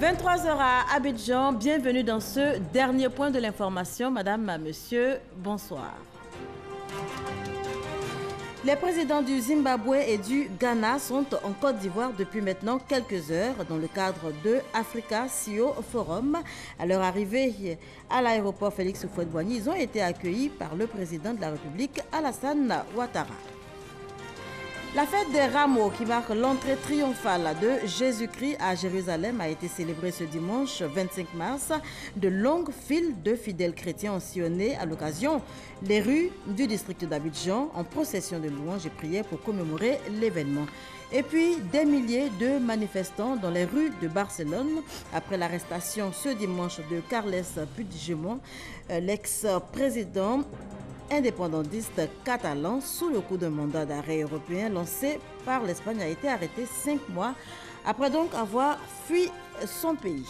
23 heures à Abidjan, bienvenue dans ce dernier point de l'information. Madame, monsieur, bonsoir. Les présidents du Zimbabwe et du Ghana sont en Côte d'Ivoire depuis maintenant quelques heures dans le cadre de Africa CEO Forum. À leur arrivée à l'aéroport Félix Houphouët-Boigny, ils ont été accueillis par le président de la République, Alassane Ouattara. La fête des Rameaux, qui marque l'entrée triomphale de Jésus-Christ à Jérusalem, a été célébrée ce dimanche 25 mars. De longues files de fidèles chrétiens ont sillonné à l'occasion les rues du district d'Abidjan en procession de louanges et prières pour commémorer l'événement. Et puis, des milliers de manifestants dans les rues de Barcelone après l'arrestation ce dimanche de Carles Puigdemont, l'ex-président indépendantiste catalan sous le coup d'un mandat d'arrêt européen lancé par l'Espagne a été arrêté 5 mois après donc avoir fui son pays.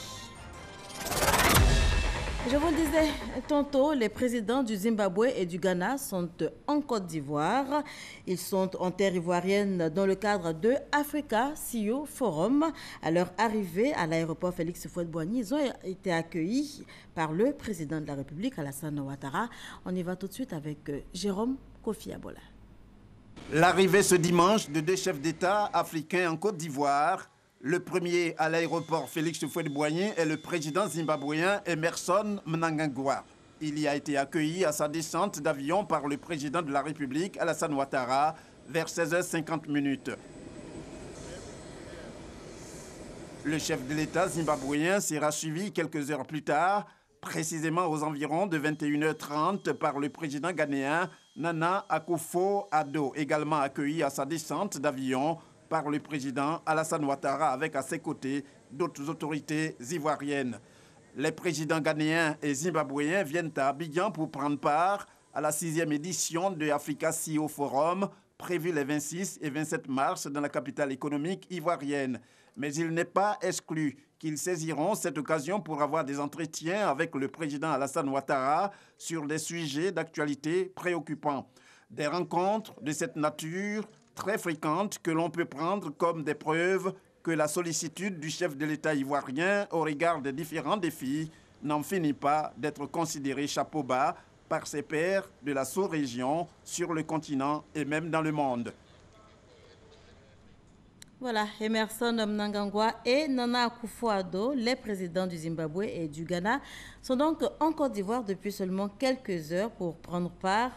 Je vous le disais tantôt, les présidents du Zimbabwe et du Ghana sont en Côte d'Ivoire. Ils sont en terre ivoirienne dans le cadre de Africa CEO Forum. À leur arrivée à l'aéroport Félix Houphouët-Boigny, ils ont été accueillis par le président de la République, Alassane Ouattara. On y va tout de suite avec Jérôme Kofi Abola. L'arrivée ce dimanche de 2 chefs d'État africains en Côte d'Ivoire. Le premier à l'aéroport Félix Houphouët-Boigny est le président zimbabwéen Emmerson Mnangagwa. Il y a été accueilli à sa descente d'avion par le président de la République, Alassane Ouattara, vers 16h50. Le chef de l'État zimbabwéen sera suivi quelques heures plus tard, précisément aux environs de 21h30, par le président ghanéen Nana Akufo-Addo, également accueilli à sa descente d'avion par le président Alassane Ouattara avec à ses côtés d'autres autorités ivoiriennes. Les présidents ghanéens et zimbabwéens viennent à Abidjan pour prendre part à la 6e édition de Africa CEO Forum, prévue les 26 et 27 mars dans la capitale économique ivoirienne. Mais il n'est pas exclu qu'ils saisiront cette occasion pour avoir des entretiens avec le président Alassane Ouattara sur des sujets d'actualité préoccupants. Des rencontres de cette nature très fréquentes que l'on peut prendre comme des preuves que la sollicitude du chef de l'État ivoirien au regard des différents défis n'en finit pas d'être considérée chapeau bas par ses pairs de la sous-région, sur le continent et même dans le monde. Voilà, Emmerson Mnangagwa et Nana Akufo-Addo, les présidents du Zimbabwe et du Ghana, sont donc en Côte d'Ivoire depuis seulement quelques heures pour prendre part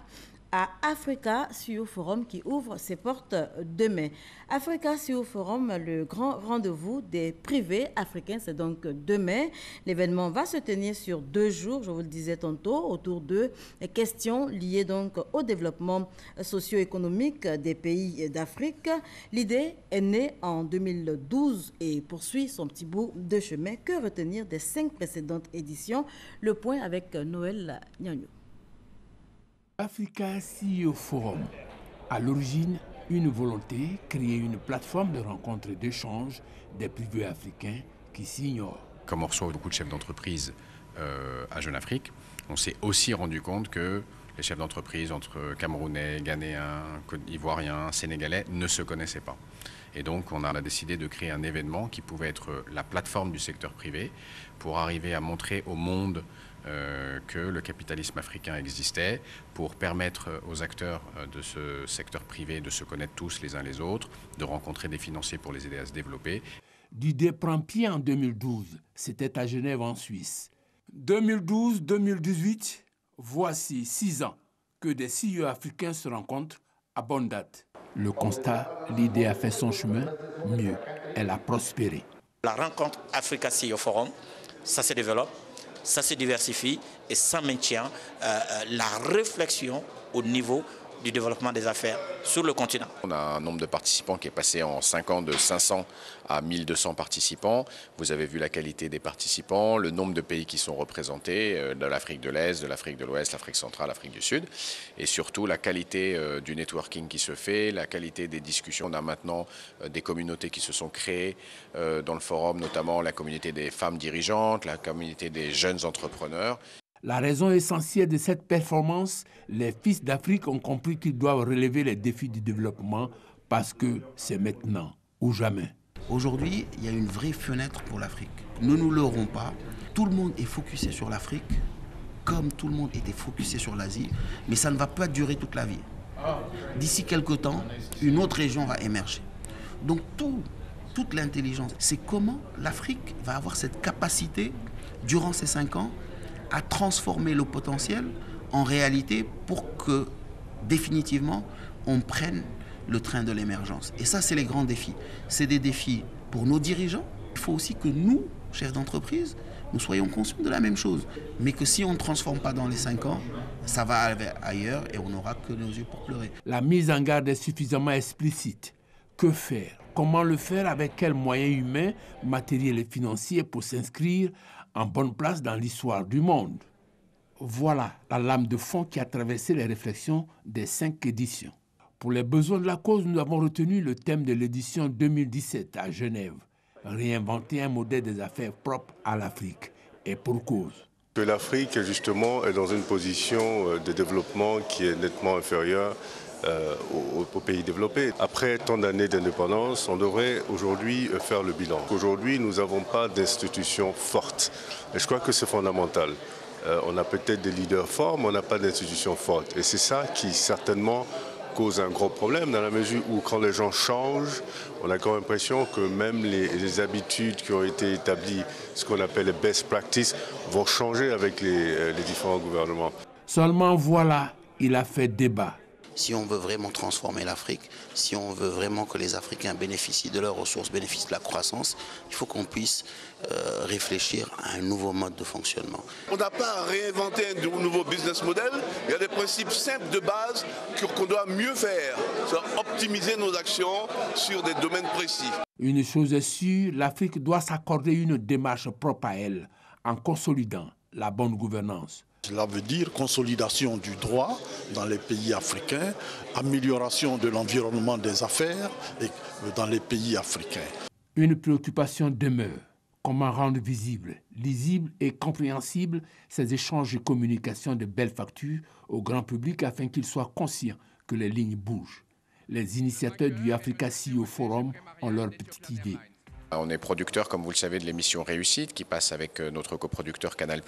à Africa CEO Forum qui ouvre ses portes demain. Africa CEO Forum, le grand rendez-vous des privés africains, c'est donc demain. L'événement va se tenir sur 2 jours, je vous le disais tantôt, autour de questions liées donc au développement socio-économique des pays d'Afrique. L'idée est née en 2012 et poursuit son petit bout de chemin. Que retenir des 5 précédentes éditions? Le point avec Noël Nyagnou. Africa CEO Forum. À l'origine, une volonté, créer une plateforme de rencontres et d'échanges des privés africains qui s'ignorent. Comme on reçoit beaucoup de chefs d'entreprise à Jeune Afrique, on s'est aussi rendu compte que les chefs d'entreprise entre Camerounais, Ghanéens, Ivoiriens, Sénégalais ne se connaissaient pas. Et donc on a décidé de créer un événement qui pouvait être la plateforme du secteur privé pour arriver à montrer au monde que le capitalisme africain existait, pour permettre aux acteurs de ce secteur privé de se connaître tous les uns les autres, de rencontrer des financiers pour les aider à se développer. L'idée prend pied en 2012, c'était à Genève en Suisse. 2012-2018, voici 6 ans que des CEO africains se rencontrent à bonne date. Le constat, l'idée a fait son chemin, mieux, elle a prospéré. La rencontre Africa CEO Forum, ça se développe, ça se diversifie et ça maintient la réflexion au niveau du développement des affaires sur le continent. On a un nombre de participants qui est passé en 5 ans de 500 à 1200 participants. Vous avez vu la qualité des participants, le nombre de pays qui sont représentés, de l'Afrique de l'Est, de l'Afrique de l'Ouest, l'Afrique centrale, l'Afrique du Sud. Et surtout la qualité du networking qui se fait, la qualité des discussions. On a maintenant des communautés qui se sont créées dans le forum, notamment la communauté des femmes dirigeantes, la communauté des jeunes entrepreneurs. La raison essentielle de cette performance, les fils d'Afrique ont compris qu'ils doivent relever les défis du développement parce que c'est maintenant ou jamais. Aujourd'hui, il y a une vraie fenêtre pour l'Afrique. Ne nous leurrons pas, tout le monde est focusé sur l'Afrique, comme tout le monde était focusé sur l'Asie, mais ça ne va pas durer toute la vie. D'ici quelques temps, une autre région va émerger. Donc toute l'intelligence, c'est comment l'Afrique va avoir cette capacité, durant ces 5 ans, à transformer le potentiel en réalité pour que, définitivement, on prenne le train de l'émergence. Et ça, c'est les grands défis. C'est des défis pour nos dirigeants. Il faut aussi que nous, chefs d'entreprise, nous soyons conscients de la même chose. Mais que si on ne transforme pas dans les 5 ans, ça va aller ailleurs et on n'aura que nos yeux pour pleurer. La mise en garde est suffisamment explicite. Que faire? Comment le faire? Avec quels moyens humains, matériels et financiers pour s'inscrire en bonne place dans l'histoire du monde? Voilà la lame de fond qui a traversé les réflexions des 5 éditions. Pour les besoins de la cause, nous avons retenu le thème de l'édition 2017 à Genève. Réinventer un modèle des affaires propre à l'Afrique. Et pour cause. Que l'Afrique, justement, est dans une position de développement qui est nettement inférieure aux pays développés. Après tant d'années d'indépendance, on devrait aujourd'hui faire le bilan. Aujourd'hui, nous n'avons pas d'institutions fortes. Et je crois que c'est fondamental. On a peut-être des leaders forts, mais on n'a pas d'institutions fortes. Et c'est ça qui, certainement, cause un gros problème dans la mesure où quand les gens changent, on a comme l'impression que même les habitudes qui ont été établies, ce qu'on appelle les best practices, vont changer avec les différents gouvernements. Seulement voilà, il a fait débat. Si on veut vraiment transformer l'Afrique, si on veut vraiment que les Africains bénéficient de leurs ressources, bénéficient de la croissance, il faut qu'on puisse réfléchir à un nouveau mode de fonctionnement. On n'a pas à réinventer un nouveau business model, il y a des principes simples de base qu'on doit mieux faire, c'est optimiser nos actions sur des domaines précis. Une chose est sûre, l'Afrique doit s'accorder une démarche propre à elle, en consolidant la bonne gouvernance. Cela veut dire consolidation du droit dans les pays africains, amélioration de l'environnement des affaires dans les pays africains. Une préoccupation demeure. Comment rendre visible, lisible et compréhensible ces échanges et communications de belles factures au grand public afin qu'il soit conscient que les lignes bougent. Les initiateurs du Africa CEO Forum ont leur petite idée. On est producteur, comme vous le savez, de l'émission Réussite qui passe avec notre coproducteur Canal+,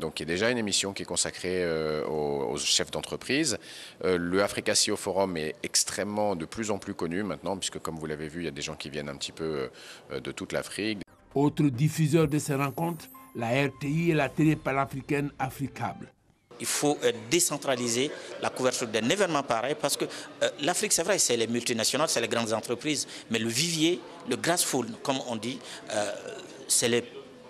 donc qui est déjà une émission qui est consacrée aux chefs d'entreprise. Le Africa CEO Forum est extrêmement, de plus en plus connu maintenant, puisque comme vous l'avez vu, il y a des gens qui viennent un petit peu de toute l'Afrique. Autre diffuseur de ces rencontres, la RTI et la télé panafricaine Africable. Il faut décentraliser la couverture d'un événement pareil parce que l'Afrique, c'est vrai, c'est les multinationales, c'est les grandes entreprises, mais le vivier, le grassroots, comme on dit, c'est les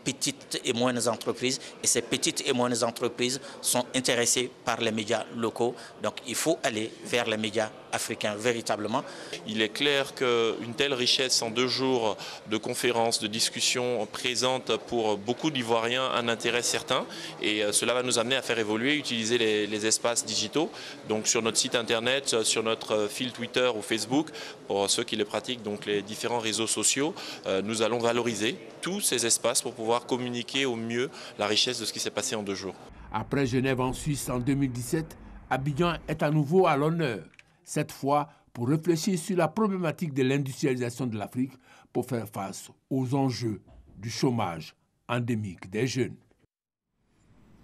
petites et moyennes entreprises. Et ces petites et moyennes entreprises sont intéressées par les médias locaux. Donc il faut aller vers les médias africains véritablement. Il est clair qu'une telle richesse en 2 jours de conférences, de discussions présente pour beaucoup d'Ivoiriens un intérêt certain. Et cela va nous amener à faire évoluer, utiliser les espaces digitaux. Donc sur notre site internet, sur notre fil Twitter ou Facebook, pour ceux qui le pratiquent, donc les différents réseaux sociaux, nous allons valoriser tous ces espaces pour pouvoir communiquer au mieux la richesse de ce qui s'est passé en 2 jours. Après Genève en Suisse en 2017, Abidjan est à nouveau à l'honneur. Cette fois pour réfléchir sur la problématique de l'industrialisation de l'Afrique pour faire face aux enjeux du chômage endémique des jeunes.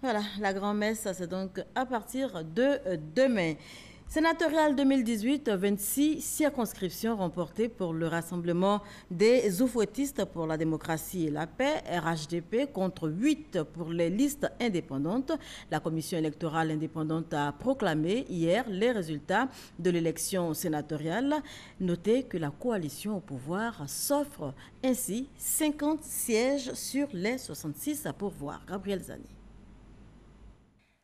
Voilà, la grand-messe, c'est donc à partir de demain. Sénatorial 2018, 26 circonscriptions remportées pour le rassemblement des oufouettistes pour la démocratie et la paix, RHDP, contre 8 pour les listes indépendantes. La commission électorale indépendante a proclamé hier les résultats de l'élection sénatoriale. Notez que la coalition au pouvoir s'offre ainsi 50 sièges sur les 66 à pourvoir. Gabriel Zani.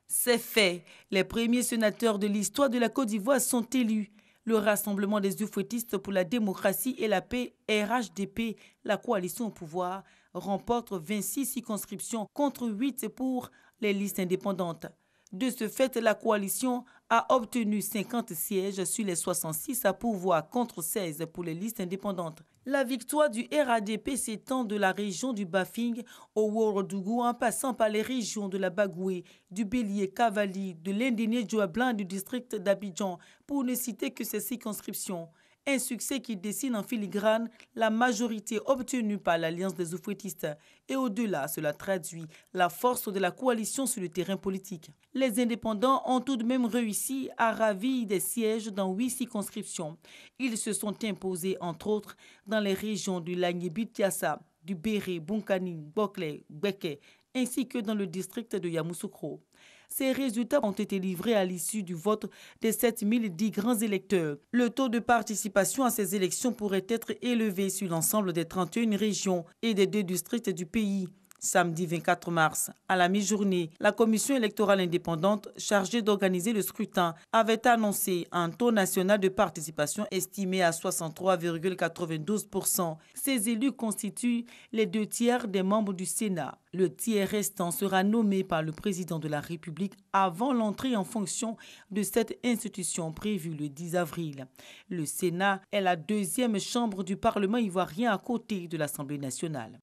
C'est fait. Les premiers sénateurs de l'histoire de la Côte d'Ivoire sont élus. Le Rassemblement des oufouettistes pour la démocratie et la paix, RHDP, la coalition au pouvoir, remporte 26 circonscriptions contre 8 pour les listes indépendantes. De ce fait, la coalition a obtenu 50 sièges sur les 66 à pourvoir contre 16 pour les listes indépendantes. La victoire du RHDP s'étend de la région du Bafing au Ouagadougou en passant par les régions de la Bagoué, du Bélier, Cavali, de l'Indéné, Djoablan et du district d'Abidjan, pour ne citer que ces circonscriptions. Un succès qui dessine en filigrane la majorité obtenue par l'Alliance des oufouettistes. Et au-delà, cela traduit la force de la coalition sur le terrain politique. Les indépendants ont tout de même réussi à ravir des sièges dans 8 circonscriptions. Ils se sont imposés, entre autres, dans les régions du Lagné-Bitiassa, du Béré, Bunkani, Bokle, Beke, ainsi que dans le district de Yamoussoukro. Ces résultats ont été livrés à l'issue du vote des 7010 grands électeurs. Le taux de participation à ces élections pourrait être élevé sur l'ensemble des 31 régions et des 2 districts du pays. Samedi 24 mars, à la mi-journée, la commission électorale indépendante chargée d'organiser le scrutin avait annoncé un taux national de participation estimé à 63,92%. Ces élus constituent les 2 tiers des membres du Sénat. Le tiers restant sera nommé par le président de la République avant l'entrée en fonction de cette institution prévue le 10 avril. Le Sénat est la 2e chambre du Parlement ivoirien à côté de l'Assemblée nationale.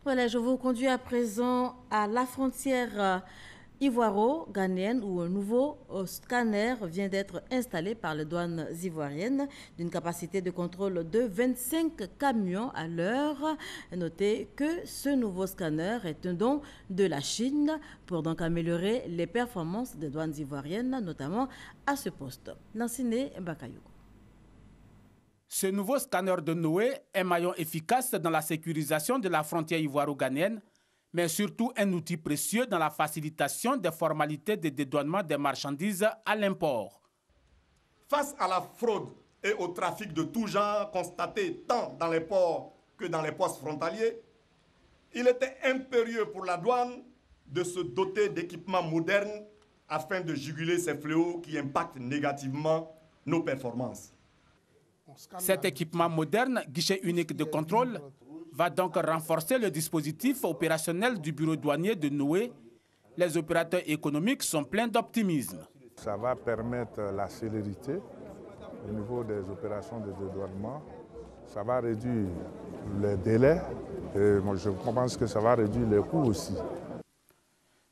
Voilà, je vous conduis à présent à la frontière ivoiro-ghanéenne où un nouveau scanner vient d'être installé par les douanes ivoiriennes d'une capacité de contrôle de 25 camions à l'heure. Notez que ce nouveau scanner est un don de la Chine pour donc améliorer les performances des douanes ivoiriennes, notamment à ce poste. Lanciné Bakayoko. Ce nouveau scanner de Noé est un maillon efficace dans la sécurisation de la frontière ivoiro-ghanéenne, mais surtout un outil précieux dans la facilitation des formalités de dédouanement des marchandises à l'import. Face à la fraude et au trafic de tout genre constaté tant dans les ports que dans les postes frontaliers, il était impérieux pour la douane de se doter d'équipements modernes afin de juguler ces fléaux qui impactent négativement nos performances. Cet équipement moderne, guichet unique de contrôle, va donc renforcer le dispositif opérationnel du bureau douanier de Noé. Les opérateurs économiques sont pleins d'optimisme. Ça va permettre la célérité au niveau des opérations de dédouanement. Ça va réduire les délais et moi je pense que ça va réduire les coûts aussi.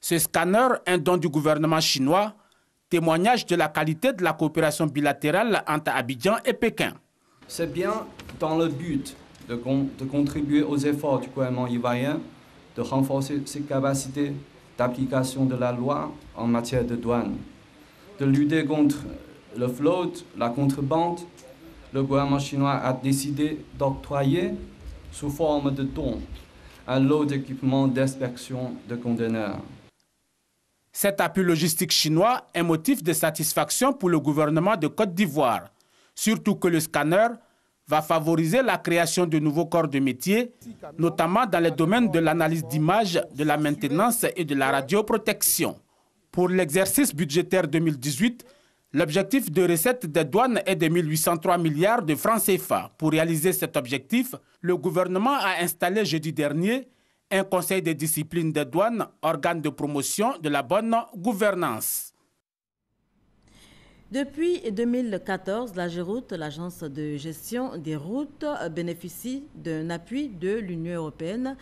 Ce scanner, un don du gouvernement chinois, témoignage de la qualité de la coopération bilatérale entre Abidjan et Pékin. C'est bien dans le but de contribuer aux efforts du gouvernement ivoirien de renforcer ses capacités d'application de la loi en matière de douane, de lutter contre le fraude, la contrebande. Le gouvernement chinois a décidé d'octroyer, sous forme de dons, un lot d'équipements d'inspection de conteneurs. Cet appui logistique chinois est motif de satisfaction pour le gouvernement de Côte d'Ivoire, surtout que le scanner va favoriser la création de nouveaux corps de métier, notamment dans les domaines de l'analyse d'images, de la maintenance et de la radioprotection. Pour l'exercice budgétaire 2018, l'objectif de recette des douanes est de 1803 milliards de francs CFA. Pour réaliser cet objectif, le gouvernement a installé jeudi dernier un conseil de discipline des douanes, organe de promotion de la bonne gouvernance. Depuis 2014, l'AGEROUTE, l'agence de gestion des routes, bénéficie d'un appui de l'Union européenne,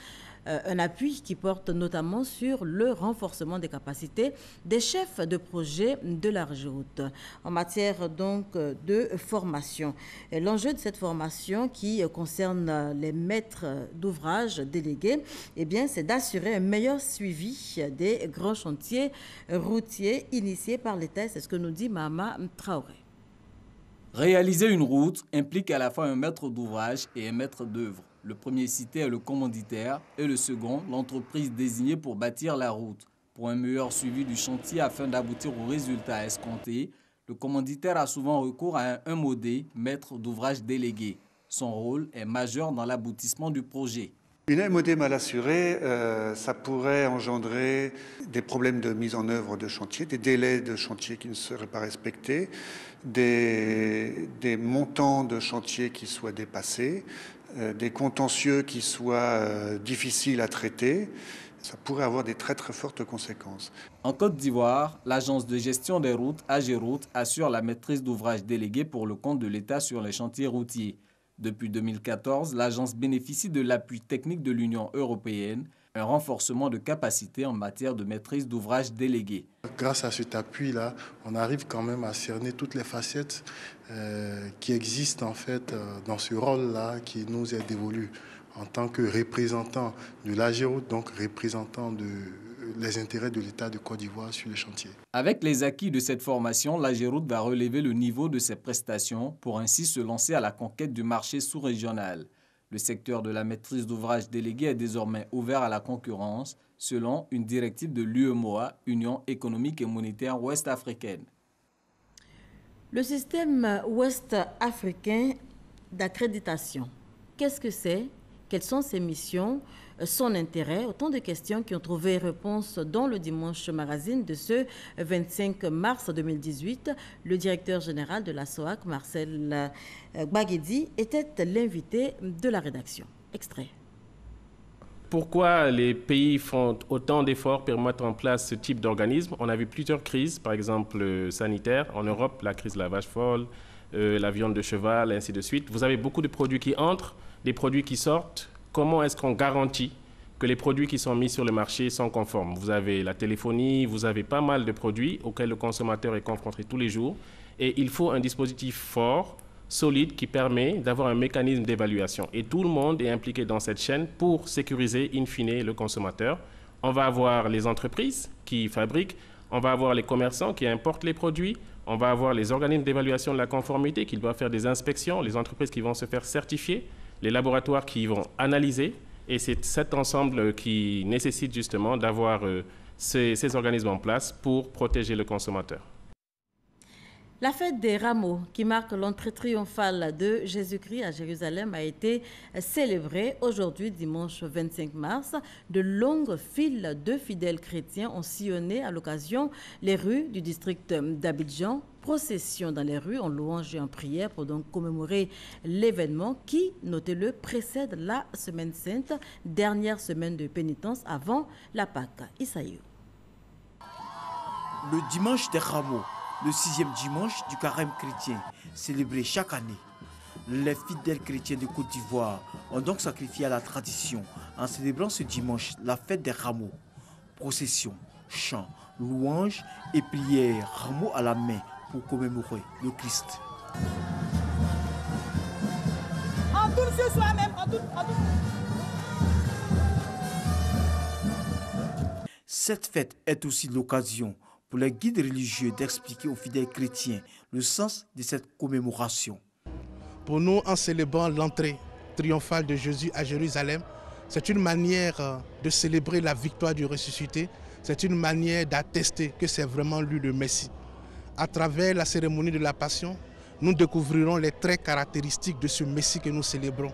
un appui qui porte notamment sur le renforcement des capacités des chefs de projet de l'AGEROUTE en matière donc de formation. L'enjeu de cette formation qui concerne les maîtres d'ouvrage délégués, eh bien, c'est d'assurer un meilleur suivi des grands chantiers routiers initiés par l'État. C'est ce que nous dit Mama Traoré. Réaliser une route implique à la fois un maître d'ouvrage et un maître d'œuvre. Le premier cité est le commanditaire et le second, l'entreprise désignée pour bâtir la route. Pour un meilleur suivi du chantier afin d'aboutir aux résultats escomptés, le commanditaire a souvent recours à un MOD, maître d'ouvrage délégué. Son rôle est majeur dans l'aboutissement du projet. Une MOD mal assurée, ça pourrait engendrer des problèmes de mise en œuvre de chantier, des délais de chantier qui ne seraient pas respectés, des montants de chantier qui soient dépassés, des contentieux qui soient difficiles à traiter. Ça pourrait avoir des très très fortes conséquences. En Côte d'Ivoire, l'agence de gestion des routes, AGEROUTE, assure la maîtrise d'ouvrage déléguée pour le compte de l'État sur les chantiers routiers. Depuis 2014, l'agence bénéficie de l'appui technique de l'Union européenne, un renforcement de capacité en matière de maîtrise d'ouvrage délégué. Grâce à cet appui-là, on arrive quand même à cerner toutes les facettes qui existent en fait dans ce rôle-là qui nous est dévolu en tant que représentant de l'AGEROUTE, donc représentant les intérêts de l'État de Côte d'Ivoire sur les chantiers. Avec les acquis de cette formation, l'AGEROUTE va relever le niveau de ses prestations pour ainsi se lancer à la conquête du marché sous-régional. Le secteur de la maîtrise d'ouvrage délégué est désormais ouvert à la concurrence selon une directive de l'UEMOA, Union économique et monétaire ouest-africaine. Le système ouest-africain d'accréditation, qu'est-ce que c'est? Quelles sont ses missions? Son intérêt? Autant de questions qui ont trouvé réponse dans le Dimanche Magazine de ce 25 mars 2018. Le directeur général de la SOAC, Marcel Gbaguedi, était l'invité de la rédaction. Extrait. Pourquoi les pays font autant d'efforts pour mettre en place ce type d'organisme? On a vu plusieurs crises, par exemple sanitaires. En Europe, la crise de la vache folle, la viande de cheval, ainsi de suite. Vous avez beaucoup de produits qui entrent, des produits qui sortent. Comment est-ce qu'on garantit que les produits qui sont mis sur le marché sont conformes? Vous avez la téléphonie, vous avez pas mal de produits auxquels le consommateur est confronté tous les jours. Et il faut un dispositif fort, solide, qui permet d'avoir un mécanisme d'évaluation. Et tout le monde est impliqué dans cette chaîne pour sécuriser, in fine, le consommateur. On va avoir les entreprises qui fabriquent, on va avoir les commerçants qui importent les produits, on va avoir les organismes d'évaluation de la conformité qui doivent faire des inspections, les entreprises qui vont se faire certifier, les laboratoires qui vont analyser, et c'est cet ensemble qui nécessite justement d'avoir ces organismes en place pour protéger le consommateur. La fête des rameaux, qui marque l'entrée triomphale de Jésus-Christ à Jérusalem, a été célébrée aujourd'hui, dimanche 25 mars. De longues files de fidèles chrétiens ont sillonné à l'occasion les rues du district d'Abidjan. Procession dans les rues en louange et en prière pour donc commémorer l'événement qui, notez-le, précède la Semaine Sainte, dernière semaine de pénitence avant la Pâque. Isaïou. Le dimanche des rameaux, le 6e dimanche du carême chrétien, célébré chaque année. Les fidèles chrétiens de Côte d'Ivoire ont donc sacrifié à la tradition en célébrant ce dimanche la fête des rameaux. Procession, chants, louanges et prières, rameaux à la main pour commémorer le Christ. En tout ce soir même, en tout. Cette fête est aussi l'occasion pour les guides religieux d'expliquer aux fidèles chrétiens le sens de cette commémoration. Pour nous, en célébrant l'entrée triomphale de Jésus à Jérusalem, c'est une manière de célébrer la victoire du ressuscité, c'est une manière d'attester que c'est vraiment lui le Messie. À travers la cérémonie de la Passion, nous découvrirons les traits caractéristiques de ce Messie que nous célébrons,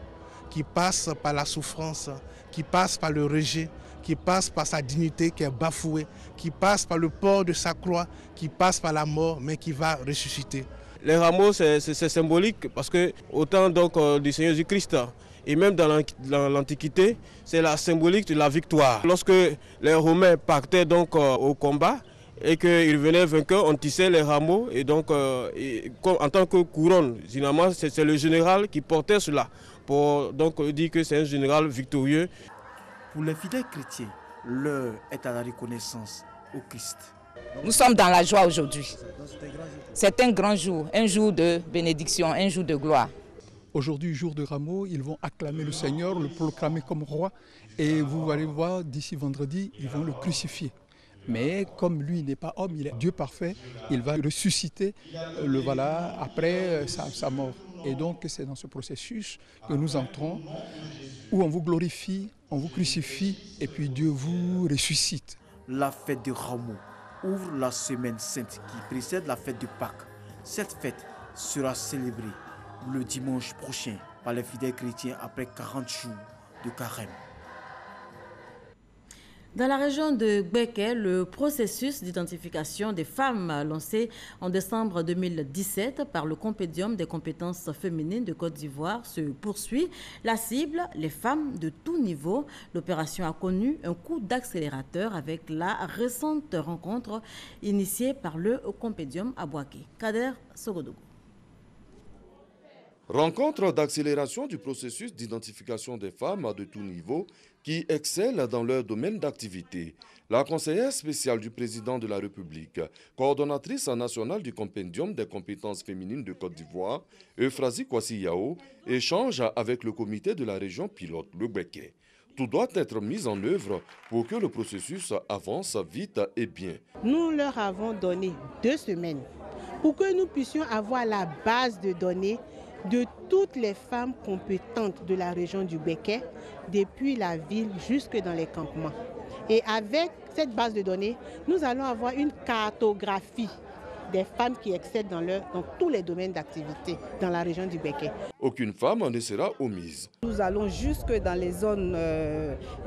qui passe par la souffrance, qui passe par le rejet, qui passe par sa dignité qui est bafouée, qui passe par le port de sa croix, qui passe par la mort, mais qui va ressusciter. Les rameaux, c'est symbolique parce que autant donc du Seigneur Jésus-Christ et même dans l'Antiquité, c'est la symbolique de la victoire. Lorsque les Romains partaient donc au combat et qu'ils venaient vainqueurs, on tissait les rameaux et donc en tant que couronne, généralement c'est le général qui portait cela pour donc dire que c'est un général victorieux. Pour les fidèles chrétiens, l'heure est à la reconnaissance au Christ. Nous sommes dans la joie aujourd'hui. C'est un grand jour, un jour de bénédiction, un jour de gloire. Aujourd'hui, jour de Rameaux, ils vont acclamer le Seigneur, le proclamer comme roi. Et vous allez voir, d'ici vendredi, ils vont le crucifier. Mais comme lui n'est pas homme, il est Dieu parfait, il va ressusciter le voilà après sa mort. Et donc c'est dans ce processus que nous entrons, où on vous glorifie, on vous crucifie, et puis Dieu vous ressuscite. La fête de Rameaux ouvre la semaine sainte qui précède la fête de Pâques. Cette fête sera célébrée le dimanche prochain par les fidèles chrétiens après 40 jours de carême. Dans la région de Gbeke, le processus d'identification des femmes lancé en décembre 2017 par le Compédium des compétences féminines de Côte d'Ivoire se poursuit. La cible, les femmes de tout niveau. L'opération a connu un coup d'accélérateur avec la récente rencontre initiée par le Compédium à Bouaké. Kader Sogodogo. Rencontre d'accélération du processus d'identification des femmes de tout niveau qui excellent dans leur domaine d'activité. La conseillère spéciale du président de la République, coordonnatrice nationale du compendium des compétences féminines de Côte d'Ivoire, Euphrasie Kwasi Yao, échange avec le comité de la région pilote, le Béquet. Tout doit être mis en œuvre pour que le processus avance vite et bien. Nous leur avons donné 2 semaines pour que nous puissions avoir la base de données de toutes les femmes compétentes de la région du Béquet, depuis la ville jusque dans les campements. Et avec cette base de données, nous allons avoir une cartographie des femmes qui excellent dans tous les domaines d'activité dans la région du Béquet. Aucune femme ne sera omise. Nous allons jusque dans les zones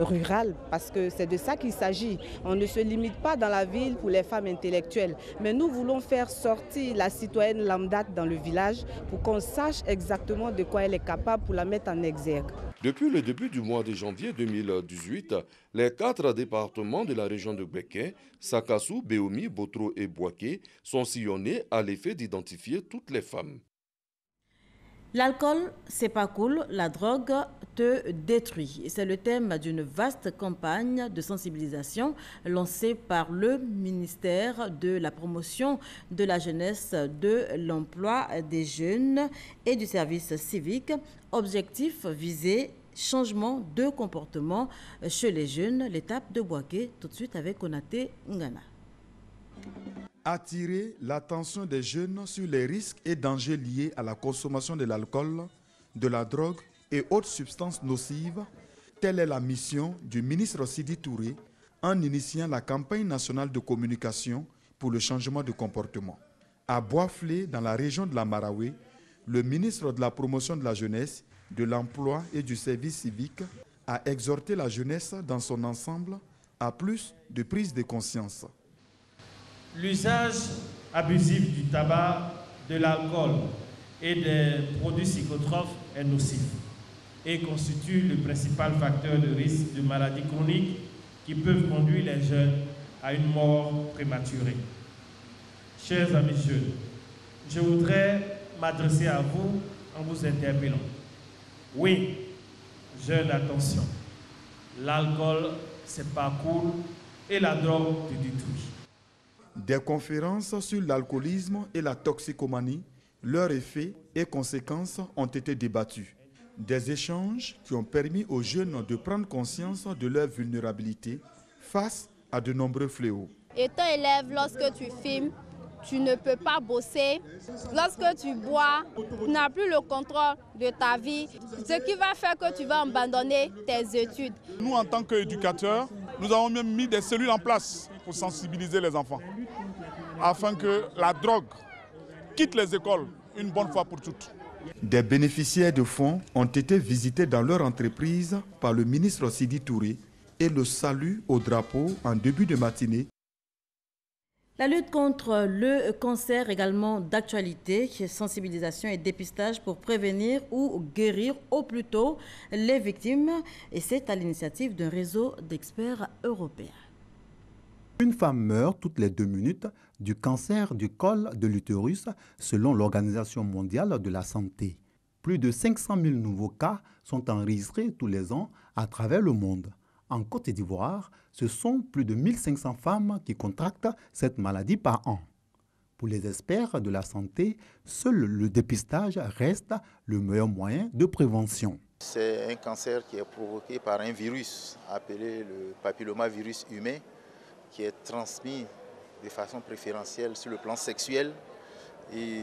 rurales parce que c'est de ça qu'il s'agit. On ne se limite pas dans la ville pour les femmes intellectuelles, mais nous voulons faire sortir la citoyenne lambda dans le village pour qu'on sache exactement de quoi elle est capable pour la mettre en exergue. Depuis le début du mois de janvier 2018, les 4 départements de la région de Béquet, Sakassou, Béomi, Botro et Boaké, sont sillonnés à l'effet d'identifier toutes les femmes. L'alcool, c'est pas cool, la drogue te détruit. C'est le thème d'une vaste campagne de sensibilisation lancée par le ministère de la Promotion de la Jeunesse, de l'Emploi des Jeunes et du Service civique. Objectif visé, changement de comportement chez les jeunes. L'étape de Boaké, tout de suite avec Konaté Ngana. Attirer l'attention des jeunes sur les risques et dangers liés à la consommation de l'alcool, de la drogue et autres substances nocives, telle est la mission du ministre Sidi Touré en initiant la campagne nationale de communication pour le changement de comportement. À Boisflé, dans la région de la Maraoué, le ministre de la Promotion de la Jeunesse, de l'Emploi et du Service civique a exhorté la jeunesse dans son ensemble à plus de prise de conscience. L'usage abusif du tabac, de l'alcool et des produits psychotropes est nocif et constitue le principal facteur de risque de maladies chroniques qui peuvent conduire les jeunes à une mort prématurée. Chers amis jeunes, je voudrais m'adresser à vous en vous interpellant. Oui, jeunes, attention, l'alcool, c'est pas cool et la drogue te détruit. Des conférences sur l'alcoolisme et la toxicomanie, leurs effets et conséquences ont été débattues. Des échanges qui ont permis aux jeunes de prendre conscience de leur vulnérabilité face à de nombreux fléaux. Étant élève, lorsque tu fumes, tu ne peux pas bosser. Lorsque tu bois, tu n'as plus le contrôle de ta vie, ce qui va faire que tu vas abandonner tes études. Nous, en tant qu'éducateurs, nous avons même mis des cellules en place pour sensibiliser les enfants, afin que la drogue quitte les écoles une bonne fois pour toutes. Des bénéficiaires de fonds ont été visités dans leur entreprise par le ministre Sidi Touré et le salut au drapeau en début de matinée. La lutte contre le cancer également d'actualité, sensibilisation et dépistage pour prévenir ou guérir au plus tôt les victimes. Et c'est à l'initiative d'un réseau d'experts européens. Une femme meurt toutes les 2 minutes du cancer du col de l'utérus selon l'Organisation mondiale de la santé. Plus de 500 000 nouveaux cas sont enregistrés tous les ans à travers le monde. En Côte d'Ivoire, ce sont plus de 1500 femmes qui contractent cette maladie par an. Pour les experts de la santé, seul le dépistage reste le meilleur moyen de prévention. C'est un cancer qui est provoqué par un virus appelé le papillomavirus humain qui est transmis de façon préférentielle sur le plan sexuel. Et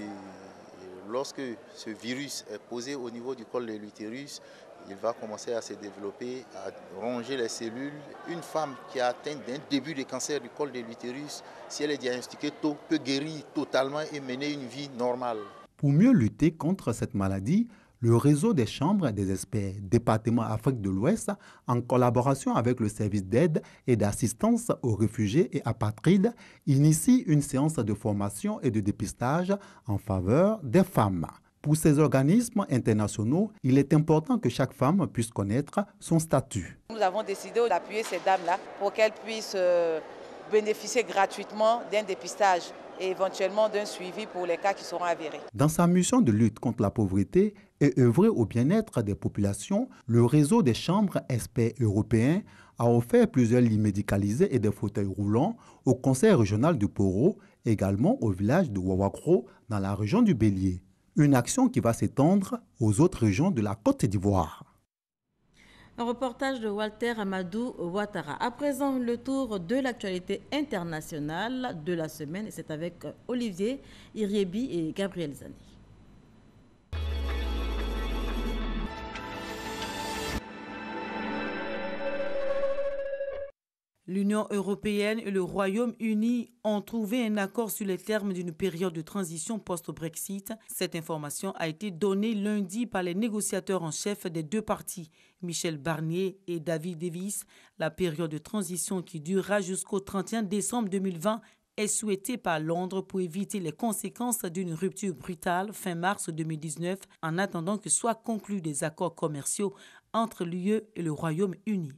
lorsque ce virus est posé au niveau du col de l'utérus, il va commencer à se développer, à ronger les cellules. Une femme qui a atteint d'un début de cancer du col de l'utérus, si elle est diagnostiquée tôt, peut guérir totalement et mener une vie normale. Pour mieux lutter contre cette maladie, le réseau des chambres des experts département Afrique de l'Ouest, en collaboration avec le service d'aide et d'assistance aux réfugiés et apatrides, initie une séance de formation et de dépistage en faveur des femmes. Pour ces organismes internationaux, il est important que chaque femme puisse connaître son statut. Nous avons décidé d'appuyer ces dames-là pour qu'elles puissent bénéficier gratuitement d'un dépistage et éventuellement d'un suivi pour les cas qui seront avérés. Dans sa mission de lutte contre la pauvreté et œuvrer au bien-être des populations, le réseau des chambres experts européens a offert plusieurs lits médicalisés et des fauteuils roulants au conseil régional du Poro, également au village de Wawakro dans la région du Bélier. Une action qui va s'étendre aux autres régions de la Côte d'Ivoire. Un reportage de Walter Amadou Ouattara. À présent, le tour de l'actualité internationale de la semaine. Et c'est avec Olivier Iriebi et Gabriel Zani. L'Union européenne et le Royaume-Uni ont trouvé un accord sur les termes d'une période de transition post-Brexit. Cette information a été donnée lundi par les négociateurs en chef des deux parties, Michel Barnier et David Davis. La période de transition qui durera jusqu'au 31 décembre 2020 est souhaitée par Londres pour éviter les conséquences d'une rupture brutale fin mars 2019 en attendant que soient conclus des accords commerciaux entre l'UE et le Royaume-Uni.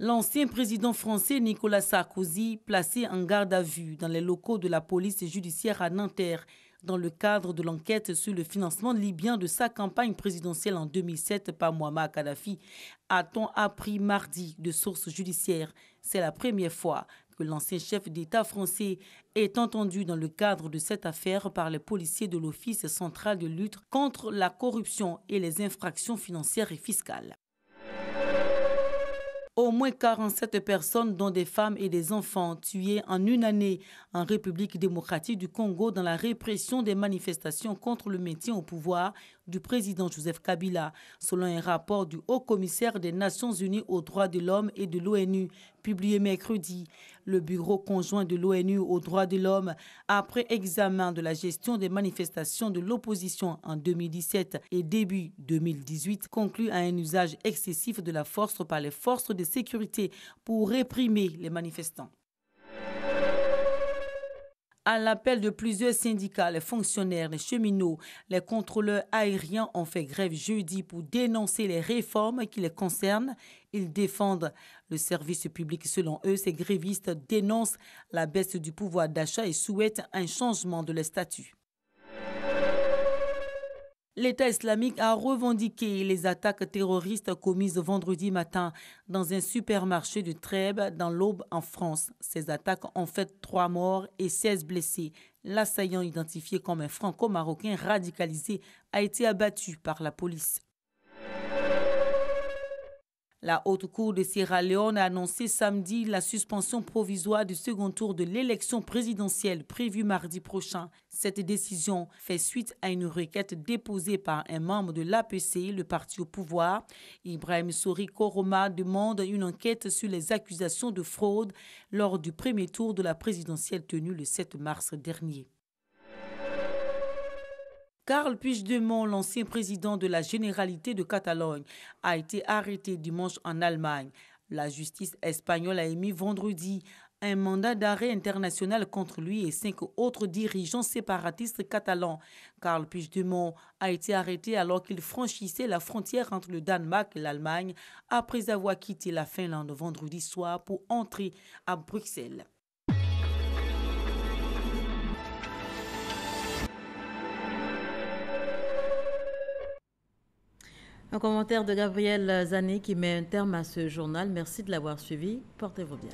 L'ancien président français Nicolas Sarkozy, placé en garde à vue dans les locaux de la police judiciaire à Nanterre, dans le cadre de l'enquête sur le financement libyen de sa campagne présidentielle en 2007 par Mouammar Kadhafi, a-t-on appris mardi de sources judiciaires. C'est la première fois que l'ancien chef d'État français est entendu dans le cadre de cette affaire par les policiers de l'Office central de lutte contre la corruption et les infractions financières et fiscales. Au moins 47 personnes, dont des femmes et des enfants, tuées en une année en République démocratique du Congo dans la répression des manifestations contre le maintien au pouvoir du président Joseph Kabila, selon un rapport du Haut-Commissaire des Nations Unies aux droits de l'homme et de l'ONU, publié mercredi. Le Bureau conjoint de l'ONU aux droits de l'homme, après examen de la gestion des manifestations de l'opposition en 2017 et début 2018, conclut à un usage excessif de la force par les forces de sécurité pour réprimer les manifestants. À l'appel de plusieurs syndicats, les fonctionnaires, les cheminots, les contrôleurs aériens ont fait grève jeudi pour dénoncer les réformes qui les concernent. Ils défendent le service public. Selon eux, ces grévistes dénoncent la baisse du pouvoir d'achat et souhaitent un changement de leur statut. L'État islamique a revendiqué les attaques terroristes commises vendredi matin dans un supermarché de Trèbes dans l'Aube en France. Ces attaques ont fait 3 morts et 16 blessés. L'assaillant, identifié comme un franco-marocain radicalisé, a été abattu par la police. La Haute Cour de Sierra Leone a annoncé samedi la suspension provisoire du second tour de l'élection présidentielle prévue mardi prochain. Cette décision fait suite à une requête déposée par un membre de l'APC, le parti au pouvoir. Ibrahim Sori Koroma demande une enquête sur les accusations de fraude lors du premier tour de la présidentielle tenue le 7 mars dernier. Carles Puigdemont, l'ancien président de la Généralité de Catalogne, a été arrêté dimanche en Allemagne. La justice espagnole a émis vendredi un mandat d'arrêt international contre lui et 5 autres dirigeants séparatistes catalans. Carles Puigdemont a été arrêté alors qu'il franchissait la frontière entre le Danemark et l'Allemagne après avoir quitté la Finlande vendredi soir pour entrer à Bruxelles. Un commentaire de Gabriel Zani qui met un terme à ce journal. Merci de l'avoir suivi. Portez-vous bien.